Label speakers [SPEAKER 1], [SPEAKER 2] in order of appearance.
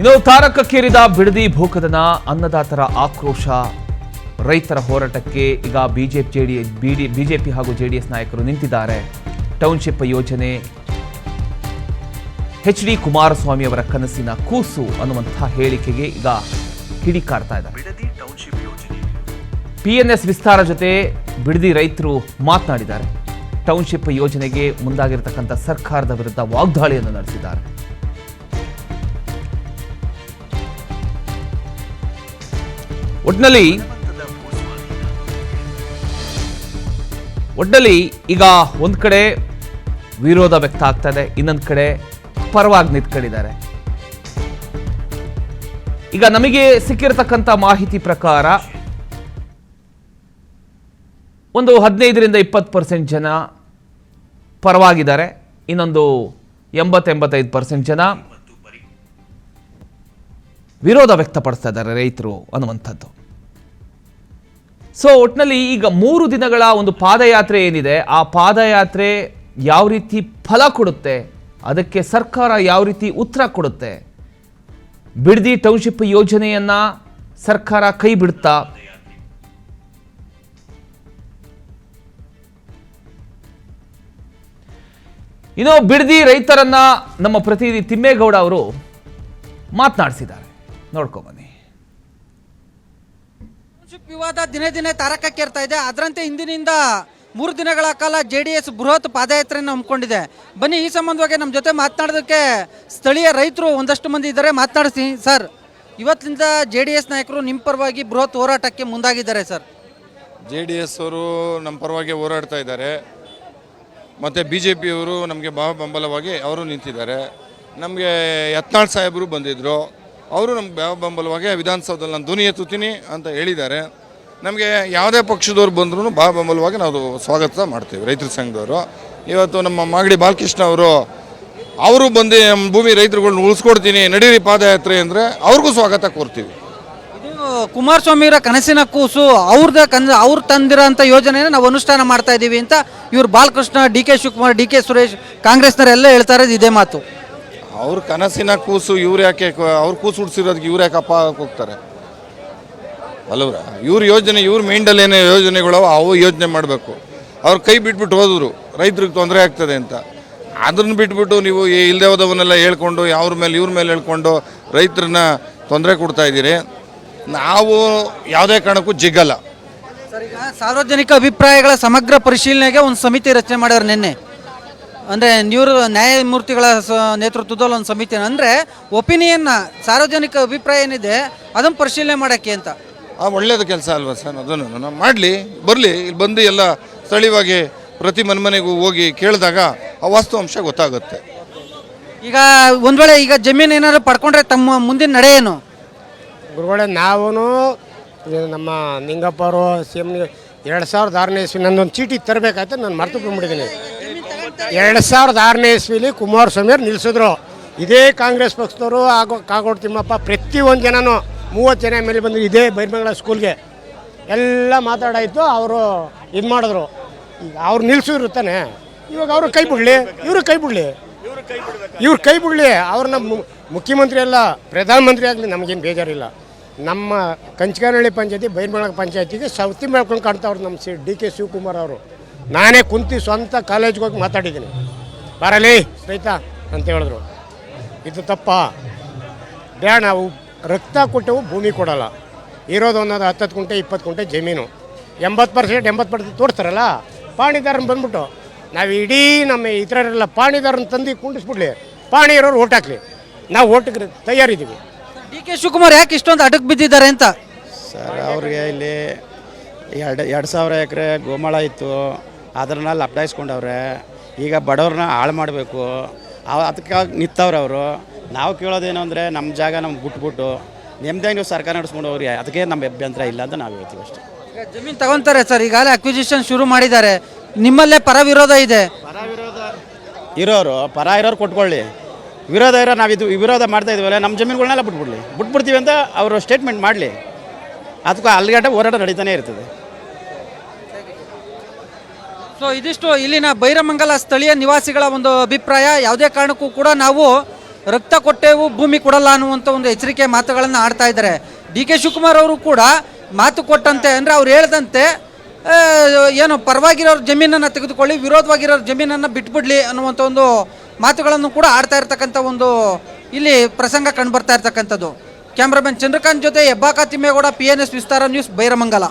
[SPEAKER 1] ಇನ್ನು ತಾರಕಕ್ಕೇರಿದ ಬಿಡದಿ ಭೂಕದನ ಅನ್ನದಾತರ ಆಕ್ರೋಶ ರೈತರ ಹೋರಾಟಕ್ಕೆ ಈಗ ಬಿಜೆಪಿ ಹಾಗೂ ಜೆಡಿಎಸ್ ನಾಯಕರು ನಿಂತಿದ್ದಾರೆ. ಟೌನ್ಶಿಪ್ ಯೋಜನೆ ಎಚ್.ಡಿ. ಕುಮಾರಸ್ವಾಮಿ ಅವರ ಕನಸಿನ ಕೂಸು ಅನ್ನುವಂತಹ ಹೇಳಿಕೆಗೆ ಈಗ ಕಿಡಿಕಾರ್ತಾ ಇದ್ದಾರೆ. ಪಿಎನ್ಎಸ್ ವಿಸ್ತಾರ ಜೊತೆ ಬಿಡದಿ ರೈತರು ಮಾತನಾಡಿದ್ದಾರೆ. ಟೌನ್ಶಿಪ್ ಯೋಜನೆಗೆ ಮುಂದಾಗಿರತಕ್ಕಂಥ ಸರ್ಕಾರದ ವಿರುದ್ಧ ವಾಗ್ದಾಳಿಯನ್ನು ನಡೆಸಿದ್ದಾರೆ. ಒಟ್ಟಿನಲ್ಲಿ ಈಗ ಒಂದ್ ಕಡೆ ವಿರೋಧ ವ್ಯಕ್ತ ಆಗ್ತಾ ಇದೆ, ಇನ್ನೊಂದು ಕಡೆ ಪರವಾಗಿ ನಿಂತ್ಕೊಂಡಿದ್ದಾರೆ. ಈಗ ನಮಗೆ ಸಿಕ್ಕಿರತಕ್ಕಂಥ ಮಾಹಿತಿ ಪ್ರಕಾರ ಒಂದು 15ರಿಂದ 20% ಜನ ಪರವಾಗಿದ್ದಾರೆ, ಇನ್ನೊಂದು 80-85% ಜನ ವಿರೋಧ ವ್ಯಕ್ತಪಡಿಸ್ತಾ ಇದ್ದಾರೆ ರೈತರು ಅನ್ನುವಂಥದ್ದು. ಸೊ ಒಟ್ಟಿನಲ್ಲಿ ಈಗ 3 ದಿನಗಳ ಒಂದು ಪಾದಯಾತ್ರೆ ಏನಿದೆ, ಆ ಪಾದಯಾತ್ರೆ ಯಾವ ರೀತಿ ಫಲ ಕೊಡುತ್ತೆ, ಅದಕ್ಕೆ ಸರ್ಕಾರ ಯಾವ ರೀತಿ ಉತ್ತರ ಕೊಡುತ್ತೆ, ಬಿಡದಿ ಟೌನ್ಶಿಪ್ ಯೋಜನೆಯನ್ನ ಸರ್ಕಾರ ಕೈ ಬಿಡುತ್ತಾ, ಇನ್ನು ಬಿಡದಿ ರೈತರನ್ನ ನಮ್ಮ ಪ್ರತಿನಿಧಿ ತಿಮ್ಮೇಗೌಡ ಅವರು ಮಾತನಾಡಿಸಿದ್ದಾರೆ. ನೋಡ್ಕೊಂಬನ್ನಿ.
[SPEAKER 2] ವಿವಾದ ದಿನೇ ದಿನೇ ತಾರಕಕ್ಕೇರ್ತಾ ಇದೆ. ಅದರಂತೆ ಇಂದಿನಿಂದ 3 ದಿನಗಳ ಕಾಲ ಜೆಡಿಎಸ್ ಬೃಹತ್ ಪಾದಯಾತ್ರೆಯನ್ನು ಹಮ್ಮಿಕೊಂಡಿದೆ. ಬನ್ನಿ, ಈ ಸಂಬಂಧವಾಗಿ ನಮ್ಮ ಜೊತೆ ಮಾತನಾಡೋದಕ್ಕೆ ಸ್ಥಳೀಯ ರೈತರು ಒಂದಷ್ಟು ಮಂದಿ ಇದ್ದಾರೆ. ಮಾತನಾಡಿಸಿ ಸರ್, ಇವತ್ತಿನಿಂದ ಜೆಡಿಎಸ್ ನಾಯಕರು ನಿಮ್ಮ ಪರವಾಗಿ ಬೃಹತ್ ಹೋರಾಟಕ್ಕೆ ಮುಂದಾಗಿದ್ದಾರೆ ಸರ್.
[SPEAKER 3] ಜೆಡಿಎಸ್ ಅವರು ನಮ್ಮ ಪರವಾಗಿ ಹೋರಾಡ್ತಾ ಇದ್ದಾರೆ, ಮತ್ತು BJPಯವರು ನಮಗೆ ಬೆಂಬಲವಾಗಿ ಅವರು ನಿಂತಿದ್ದಾರೆ. ನಮಗೆ ಯತ್ನಾಳ್ ಸಾಹೇಬರು ಬಂದಿದ್ದರು, ಅವರು ನಮ್ಗೆ ಬೆಂಬಲವಾಗಿ ವಿಧಾನಸೌಧದಲ್ಲಿ ನಾನು ಧ್ವನಿ ಎತ್ತುತ್ತೀನಿ ಅಂತ ಹೇಳಿದ್ದಾರೆ. ನಮಗೆ ಯಾವುದೇ ಪಕ್ಷದವ್ರು ಬಂದರೂ ಬೆಂಬಲವಾಗಿ ನಾವು ಸ್ವಾಗತ ಮಾಡ್ತೀವಿ. ರೈತರ ಸಂಘದವರು ಇವತ್ತು ನಮ್ಮ ಮಾಗಡಿ ಬಾಲಕೃಷ್ಣ ಅವರು ಬಂದು ನಮ್ಮ ಭೂಮಿ ರೈತರುಗಳನ್ನ ಉಳಿಸ್ಕೊಡ್ತೀನಿ ನಡೀರಿ ಪಾದಯಾತ್ರೆ ಅಂದರೆ ಅವ್ರಿಗೂ ಸ್ವಾಗತ ಕೋರ್ತೀವಿ.
[SPEAKER 2] ಇದು ಕುಮಾರಸ್ವಾಮಿಯವರ ಕನಸಿನ ಕೂಸು, ಅವ್ರು ತಂದಿರೋಂಥ ಯೋಜನೆನ ನಾವು ಅನುಷ್ಠಾನ ಮಾಡ್ತಾ ಇದ್ದೀವಿ ಅಂತ ಇವರು ಬಾಲಕೃಷ್ಣ, DK ಶಿವಕುಮಾರ್, DK ಸುರೇಶ್, ಕಾಂಗ್ರೆಸ್ನವರೆಲ್ಲ ಹೇಳ್ತಾರೆ. ಇದೇ ಮಾತು.
[SPEAKER 3] ಅವ್ರ ಕನಸಿನ ಕೂಸು ಇವ್ರು ಯಾಕೆ, ಅವ್ರು ಕೂಸು ಉಡ್ಸಿರೋದಕ್ಕೆ ಇವ್ರು ಯಾಕೆ ಅಪ್ಪ ಹೋಗ್ತಾರೆ ಅಲ್ಲವ್ರ? ಇವ್ರ ಯೋಜನೆ, ಇವ್ರ ಮೈಂಡಲ್ಲಿ ಏನೇ ಯೋಜನೆಗಳು ಅವು ಯೋಜನೆ ಮಾಡಬೇಕು. ಅವ್ರು ಕೈ ಬಿಟ್ಬಿಟ್ಟು ಹೋದ್ರು ರೈತರಿಗೆ ತೊಂದರೆ ಆಗ್ತದೆ ಅಂತ. ಅದನ್ನು ಬಿಟ್ಬಿಟ್ಟು ನೀವು ಇಲ್ಲದೆ ಹೋದವನ್ನೆಲ್ಲ ಹೇಳ್ಕೊಂಡು ಇವ್ರ ಮೇಲೆ ಹೇಳ್ಕೊಂಡು ರೈತರನ್ನ ತೊಂದರೆ ಕೊಡ್ತಾ ಇದ್ದೀರಿ. ನಾವು ಯಾವುದೇ ಕಾರಣಕ್ಕೂ ಜಿಗ್ಗಲ್ಲ
[SPEAKER 2] ಸರ್. ಈಗ ಸಾರ್ವಜನಿಕ ಅಭಿಪ್ರಾಯಗಳ ಸಮಗ್ರ ಪರಿಶೀಲನೆಗೆ ಒಂದು ಸಮಿತಿ ರಚನೆ ಮಾಡ್ಯಾರ ನಿನ್ನೆ. ಅಂದರೆ ನ್ಯಾಯಮೂರ್ತಿಗಳ ನೇತೃತ್ವದಲ್ಲಿ ಒಂದು ಸಮಿತಿ, ಅಂದರೆ ಒಪಿನಿಯನ್ನ, ಸಾರ್ವಜನಿಕ ಅಭಿಪ್ರಾಯ ಏನಿದೆ ಅದನ್ನು ಪರಿಶೀಲನೆ ಮಾಡೋಕ್ಕೆ ಅಂತ.
[SPEAKER 3] ಒಳ್ಳೆಯದು ಕೆಲಸ ಅಲ್ವಾ ಸರ್? ಅದನ್ನು ಮಾಡಲಿ, ಬರಲಿ. ಇಲ್ಲಿ ಬಂದು ಎಲ್ಲ ಸ್ಥಳೀಯವಾಗಿ ಪ್ರತಿ ಮನೆಗೂ ಹೋಗಿ ಕೇಳಿದಾಗ ಆ ವಾಸ್ತವಾಂಶ ಗೊತ್ತಾಗುತ್ತೆ.
[SPEAKER 2] ಈಗ ಒಂದು ವೇಳೆ ಈಗ ಜಮೀನು ಏನಾದ್ರು ಪಡ್ಕೊಂಡ್ರೆ ತಮ್ಮ ಮುಂದಿನ ನಡೆ ಏನು?
[SPEAKER 4] ಗುರುಗಳೇ, ನಾವು ನಮ್ಮ ನಿಂಗಪ್ಪ ಅವರು CM 2006ನೇ ಇಸ್ವಿ ನಂದೊಂದು ಚೀಟಿ ತರಬೇಕಾಯ್ತು, ನಾನು ಮರ್ತು ಬಂದ್ಬಿಟ್ಟಿದ್ದೀನಿ. 2006ನೇ ಇಸ್ವಿಲಿ ಕುಮಾರಸ್ವಾಮಿಯವ್ರು ನಿಲ್ಲಿಸಿದ್ರು. ಇದೇ ಕಾಂಗ್ರೆಸ್ ಪಕ್ಷದವರು ಕಾಗೋಡು ತಿಮ್ಮಪ್ಪ ಪ್ರತಿಯೊಂದು ಜನನೂ 30 ಜನ ಮೇಲೆ ಬಂದು ಇದೇ ಬೈರ್ಮಂಗಲ ಸ್ಕೂಲ್ಗೆ ಎಲ್ಲ ಮಾತಾಡಾಯಿತು. ಅವರು ಇದು ಮಾಡಿದ್ರು. ಈಗ ಅವ್ರು ನಿಲ್ಲಿಸಿದ್ರು ತಾನೆ, ಇವಾಗ ಅವರು ಕೈ ಬಿಡಲಿ, ಇವರು ಕೈ ಬಿಡಲಿ. ಅವ್ರನ್ನ ಮುಖ್ಯಮಂತ್ರಿ ಅಲ್ಲ, ಪ್ರಧಾನಮಂತ್ರಿ ಆಗಲಿ, ನಮಗೇನು ಬೇಜಾರಿಲ್ಲ. ನಮ್ಮ ಕಂಚಗಾನಹಳ್ಳಿ ಪಂಚಾಯತಿ, ಬೈರ್ಮಂಗಲ ಪಂಚಾಯತಿಗೆ ಸೌತಿ ಮಾಡ್ಕೊಂಡು ಕಾಣ್ತಾವ್ರು ನಮ್ಮ DK ಶಿವಕುಮಾರ್ ಅವರು. ನಾನೇ ಕುಂತು ಸ್ವಂತ ಕಾಲೇಜ್ಗೆ ಹೋಗಿ ಮಾತಾಡಿದ್ದೀನಿ. ಬರಲಿ ರೈತ ಅಂತ ಹೇಳಿದ್ರು. ಇದು ತಪ್ಪ? ಬೇಡ, ನಾವು ರಕ್ತ ಕೊಟ್ಟೆವು, ಭೂಮಿ ಕೊಡಲ್ಲ. ಇರೋದು ಅನ್ನೋದು 10 ಗುಂಟೆ 20 ಗುಂಟೆ ಜಮೀನು. 80% ತೋರಿಸ್ತಾರಲ್ಲ ಪಾಣಿದಾರನ ಬಂದ್ಬಿಟ್ಟು, ನಾವು ಇಡೀ ನಮ್ಮ ಇತರರೆಲ್ಲ ಪಾಣಿದಾರನ ತಂದು ಕುಂಡಿಸ್ಬಿಡ್ಲಿ, ಪಾಣಿ ಇರೋರು ಓಟ್ ಹಾಕ್ಲಿ, ನಾವು ಓಟಿಗೆ ತಯಾರಿದ್ದೀವಿ.
[SPEAKER 2] DK ಶಿವಕುಮಾರ್ ಯಾಕೆ ಇಷ್ಟೊಂದು ಅಡಕ್ಕೆ ಬಿದ್ದಿದ್ದಾರೆ ಅಂತ
[SPEAKER 5] ಸರ್? ಅವ್ರಿಗೆ ಇಲ್ಲಿ 2,000 ಎಕರೆ ಗೋಮಾಳ ಇತ್ತು, ಅದನ್ನ ಲಪ್ಟಾಯಿಸ್ಕೊಂಡವ್ರೆ. ಈಗ ಬಡವ್ರನ್ನ ಹಾಳು ಮಾಡಬೇಕು, ಅದಕ್ಕಾಗಿ ನಿಂತವ್ರೆ ಅವರು. ನಾವು ಕೇಳೋದೇನು ಅಂದರೆ ನಮ್ಮ ಜಾಗ ನಮ್ಗೆ ಬಿಟ್ಬಿಟ್ಟು ನೆಮ್ಮದಿಯಾಗಿ ನೀವು ಸರ್ಕಾರ ನಡೆಸ್ಕೊಂಡು ಹೋಗ್ರಿ, ಅದಕ್ಕೆ ನಮ್ಮ ಅಭ್ಯಂತರ ಇಲ್ಲ ಅಂತ ನಾವು ಹೇಳ್ತೀವಿ ಅಷ್ಟೇ.
[SPEAKER 2] ಈಗ ಜಮೀನು ತಗೊತಾರೆ ಸರ್, ಈಗಾಗಲೇ ಅಕ್ವಿಸಿಷನ್ ಶುರು ಮಾಡಿದ್ದಾರೆ. ನಿಮ್ಮಲ್ಲೇ ಪರ ವಿರೋಧ ಇದೆ.
[SPEAKER 5] ಪರ ಇರೋರು ಕೊಟ್ಕೊಳ್ಳಿ, ವಿರೋಧ ಇರೋ ನಾವು ವಿರೋಧ ಮಾಡ್ತಾ ಇದೀವಲ್ಲ, ನಮ್ಮ ಜಮೀನುಗಳನ್ನೆಲ್ಲ ಬಿಟ್ಬಿಡ್ತೀವಿ ಅಂತ ಅವರು ಸ್ಟೇಟ್ಮೆಂಟ್ ಮಾಡಲಿ. ಅದಕ್ಕೂ ಅಲ್ಲಿಗಂಟ ಹೋರಾಟ ನಡೀತಾನೆ ಇರ್ತದೆ.
[SPEAKER 2] ಸೊ ಇದಿಷ್ಟು ಇಲ್ಲಿನ ಬೈರಮಂಗಲ ಸ್ಥಳೀಯ ನಿವಾಸಿಗಳ ಒಂದು ಅಭಿಪ್ರಾಯ. ಯಾವುದೇ ಕಾರಣಕ್ಕೂ ಕೂಡ ನಾವು ರಕ್ತ ಕೊಟ್ಟೇವು ಭೂಮಿ ಕೊಡಲ್ಲ ಅನ್ನುವಂಥ ಒಂದು ಎಚ್ಚರಿಕೆ ಮಾತುಗಳನ್ನು ಆಡ್ತಾ ಇದ್ದಾರೆ. ಡಿ ಕೆ ಶಿವಕುಮಾರ್ ಅವರು ಕೂಡ ಮಾತು ಕೊಟ್ಟಂತೆ, ಅಂದರೆ ಅವ್ರು ಹೇಳ್ದಂತೆ ಏನು ಪರವಾಗಿರೋರ ಜಮೀನನ್ನು ತೆಗೆದುಕೊಳ್ಳಿ, ವಿರೋಧವಾಗಿರೋರ ಜಮೀನನ್ನು ಬಿಟ್ಬಿಡ್ಲಿ ಅನ್ನುವಂಥ ಒಂದು ಮಾತುಗಳನ್ನು ಕೂಡ ಆಡ್ತಾ ಇರ್ತಕ್ಕಂಥ ಒಂದು ಇಲ್ಲಿ ಪ್ರಸಂಗ ಕಂಡು ಬರ್ತಾ ಇರ್ತಕ್ಕಂಥದ್ದು. ಕ್ಯಾಮ್ರಾಮನ್ ಚಂದ್ರಕಾಂತ್ ಜೊತೆ ಹೆಬ್ಬಾಕ ತಿಮ್ಮೇಗೌಡ, PNS ವಿಸ್ತಾರ ನ್ಯೂಸ್, ಬೈರಮಂಗಲ.